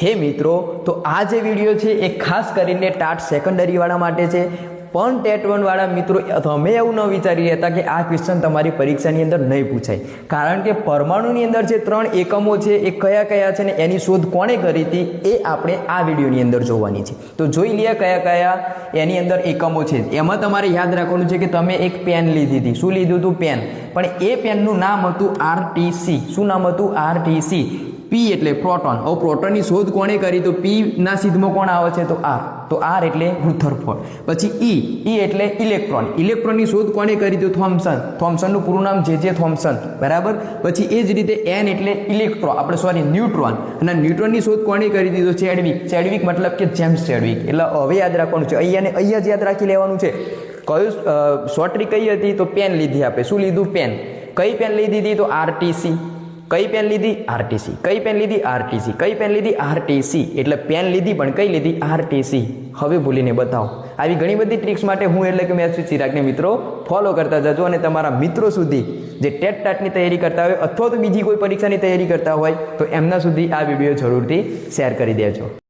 હે મિત્રો, તો આ જે વિડીયો છે એ ખાસ કરીને ટાટ સેકન્ડરીવાળા માટે છે. પણ ટેટ 1 વાળા મિત્રો તમે એવું ન વિચારી રહેતા કે આ ક્વેશ્ચન તમારી પરીક્ષાની અંદર નહીં પૂછાય, કારણ કે પરમાણુની અંદર જે 3 એકમો છે એ કયા કયા છે ને એની શોધ કોણે કરી હતી એ આપણે આ વિડીયોની અંદર જોવાની છે. તો જોઈ લઈએ કયા કયા એની અંદર એકમો છે. એમાં તમારે યાદ રાખવાનું છે કે તમે એક પેન લીધી હતી. શું લીધું હતું? પેન. પણ એ પેનનું નામ હતું RTC. શું નામ હતું? RTC. પી એટલે પ્રોટોન. હવે પ્રોટોનની શોધ કોણે કરી? તો પી ના સિદ્ધમાં કોણ આવે છે? તો આર. તો આર એટલે રુથરફોર્ડ. પછી ઈ એટલે ઇલેક્ટ્રોન. ઇલેક્ટ્રોનની શોધ કોણે કરી? તો થોમ્સન. થોમ્સનનું પૂરું નામ જે થોમ્સન. બરાબર. પછી એ જ રીતે એન એટલે ઇલેક્ટ્રોન, આપણે ન્યુટ્રોન. અને ન્યુટ્રોનની શોધ કોણે કરી હતી? તો ચેડવિક. ચેડવિક મતલબ કે જેમ્સ ચેડવિક. એટલે હવે યાદ રાખવાનું છે, અહીંયા જ યાદ રાખી લેવાનું છે. કયું શોર્ટ ટ્રીક કઈ હતી? તો પેન લીધી આપણે. શું લીધું? પેન. કઈ પેન લીધી હતી? તો RTC. કઈ પેન લીધી? RTC. કઈ પેન લીધી? RTC. કઈ પેન લીધી? RTC. એટલે પેન લીધી પણ કઈ લીધી? RTC. હવે ભૂલીને બતાવો. આવી ઘણી બધી ટ્રિક્સ માટે હું એટલે કે મેથ્સ વિથ ચિરાગને મિત્રો ફોલો કરતા જજો, અને તમારા મિત્રો સુધી જે ટેટ ટાટની તૈયારી કરતા હોય અથવા તો બીજી કોઈ પરીક્ષાની તૈયારી કરતા હોય તો એમના સુધી આ વિડીયો જરૂરથી શેર કરી દેજો.